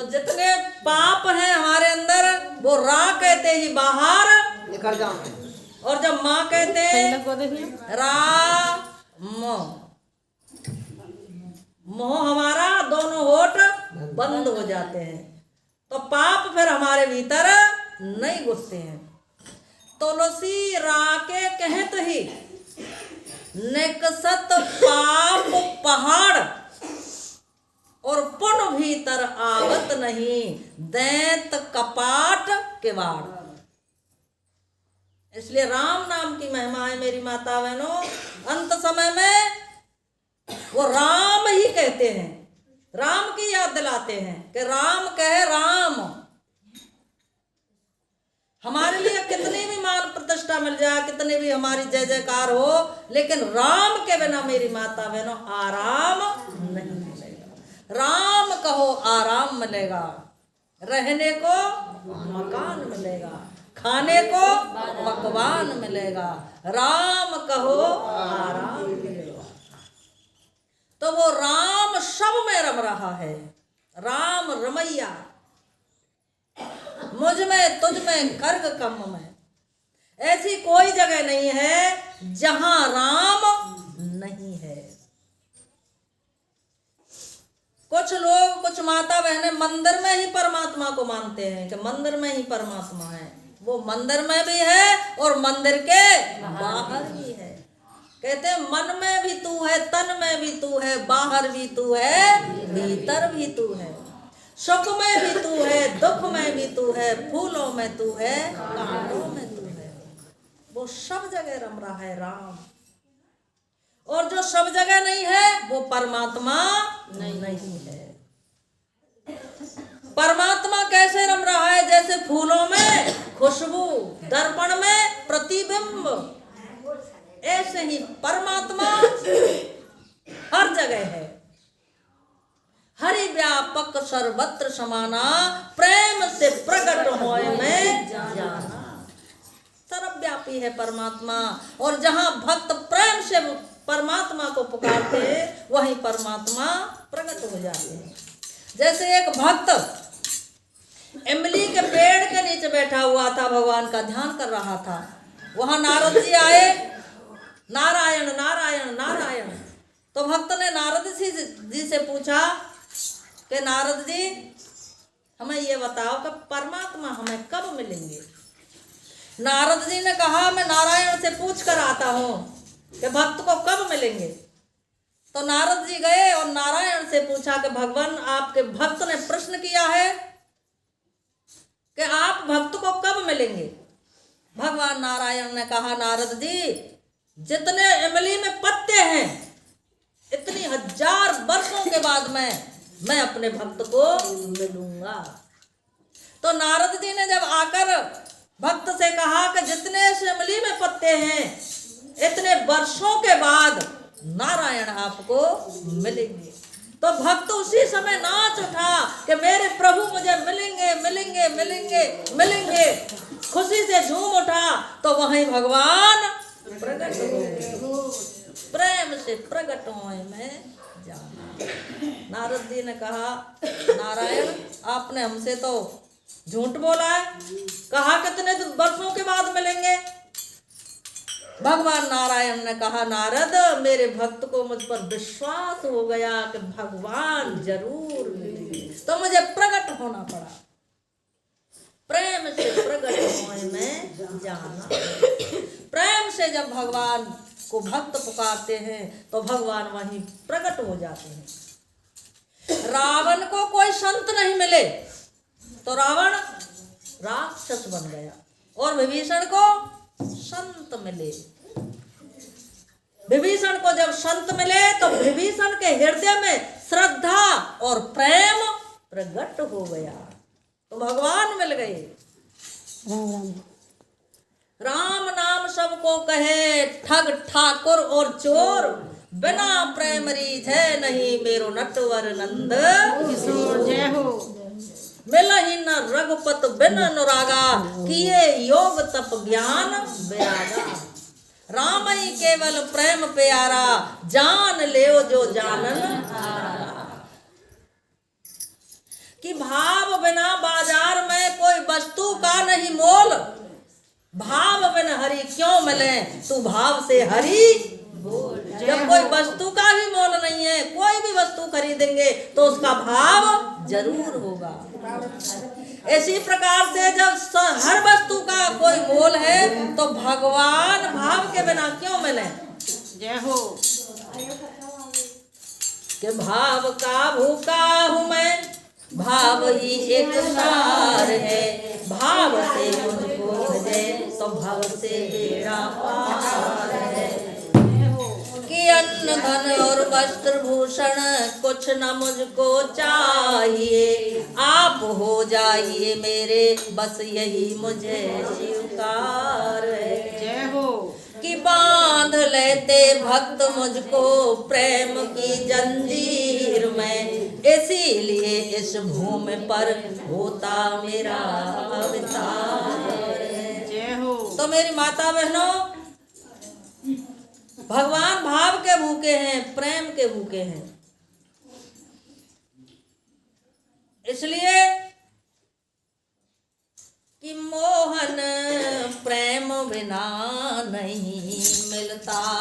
जितने पाप हैं हमारे अंदर वो रा कहते ही बाहर निकल जाते हैं। और जब माँ कहते हैं राम, मोह हमारा दोनों होठ बंद हो जाते हैं, तो पाप फिर हमारे भीतर नहीं घुसते हैं। तुलसी राके कहत ही निकसत पाप पहाड़, और पुन भीतर आवत नहीं दैत कपाट किवाड़। इसलिए राम नाम की महिमा है मेरी माता बहनों। अंत समय में वो राम ही कहते हैं, राम की याद दिलाते हैं कि राम कहे राम। हमारे लिए कितनी भी मान प्रतिष्ठा मिल जाए, कितनी भी हमारी जय जयकार हो, लेकिन राम के बिना मेरी माता बहनों आराम नहीं मिलेगा। राम कहो आराम मिलेगा, रहने को मकान मिलेगा, खाने को पकवान मिलेगा। राम कहो आराम मिलेगा। तो वो राम सब में रम रहा है, राम रमैया, मुझ में तुझ में कर्ग कम में। ऐसी कोई जगह नहीं है जहां राम नहीं है। कुछ लोग, कुछ माता बहनें मंदिर में ही परमात्मा को मानते हैं कि मंदिर में ही परमात्मा है। वो मंदिर में भी है और मंदिर के बाहर भी है। कहते हैं मन में भी तू है, तन में भी तू है, बाहर भी तू है, भीतर भी तू है। सुख में भी तू है, दुख में भी तू है, फूलों में तू है, कांटों में तू है। वो सब जगह रम रहा है राम। और जो सब जगह नहीं है वो परमात्मा नहीं है। परमात्मा कैसे रम रहा है? जैसे फूलों में खुशबू, दर्पण में प्रतिबिंब, ऐसे ही परमात्मा हर जगह है। हरि व्यापक सर्वत्र समाना, प्रेम से प्रकट होए में जाना। सर्वव्यापी है परमात्मा, और जहां भक्त प्रेम से परमात्मा को पुकारते हैं वहीं परमात्मा प्रकट हो जाते हैं। जैसे एक भक्त इमली के पेड़ के नीचे बैठा हुआ था, भगवान का ध्यान कर रहा था। वहां नारद जी आए, नारायण नारायण नारायण। तो भक्त ने नारद जी से पूछा कि नारद जी हमें ये बताओ कि परमात्मा हमें कब मिलेंगे। नारद जी ने कहा मैं नारायण से पूछ कर आता हूँ कि भक्त को कब मिलेंगे। तो नारद जी गए और नारायण से पूछा कि भगवान, आपके भक्त ने प्रश्न किया है कि आप भक्त को कब मिलेंगे। भगवान नारायण ने कहा नारद जी, जितने इमली में पत्ते हैं इतनी 1000 वर्षों के बाद मैं अपने भक्त को मिलूंगा। तो नारद जी ने जब आकर भक्त से कहा कि जितने इमली में पत्ते हैं इतने वर्षों के बाद नारायण आपको मिलेंगे, तो भक्त उसी समय नाच उठा कि मेरे प्रभु मुझे मिलेंगे मिलेंगे मिलेंगे मिलेंगे, खुशी से झूम उठा। तो वहीं भगवान प्रकट हो गए, प्रेम से प्रकट होए में जाना। नारद जी ने कहा नारायण, आपने हमसे तो झूठ बोला है, कहा कितने वर्षों के बाद मिलेंगे। भगवान नारायण ने कहा नारद, मेरे भक्त को मुझ पर विश्वास हो गया कि भगवान जरूर मिलेंगे, तो मुझे प्रकट होना पड़ा। प्रेम से प्रकट होए में जाना। प्रेम से जब भगवान को भक्त पुकारते हैं तो भगवान वहीं प्रकट हो जाते हैं। रावण को कोई संत नहीं मिले तो रावण राक्षस बन गया, और विभीषण को संत मिले। विभीषण को जब संत मिले तो विभीषण के हृदय में श्रद्धा और प्रेम प्रकट हो गया, तो भगवान मिल गए। राम नाम सबको कहे, ठग ठाकुर और चोर, बिना प्रेम रीझे नहीं मेरो नटवर नंद किशोर। जय हो। मिलहि न रघुपत बिन अनुरागा, किए योग तप ज्ञान विरागा। राम ही केवल प्रेम प्यारा, जान ले जो जानन हारा। कि भाव बिना बाजार में कोई वस्तु का नहीं मोल, भाव बिन हरि क्यों मिले, तू भाव से हरि बोल। जब कोई वस्तु का भी मोल नहीं है, कोई भी वस्तु खरीदेंगे तो उसका भाव जरूर होगा। इसी प्रकार से जब हर वस्तु का कोई मोल है तो भगवान भाव के बिना क्यों मिले। जय हो। कि भाव का भूखा हूँ मैं, भाव ही एक सार है, भाव से मुझको भजे तो भाव से बेड़ा पार है। कि अन्न धन और वस्त्र भूषण कुछ न मुझको चाहिए, आप हो जाइए मेरे बस यही मुझे स्वीकार है। जय हो। कि बांध लेते भक्त मुझको प्रेम की जंजीर में, इसीलिए इस भूमि पर होता मेरा अवतार है। जय हो। तो मेरी माता बहनों, भगवान भाव के भूखे हैं, प्रेम के भूखे हैं। इसलिए कि मोहन प्रेम बिना नहीं मिलता।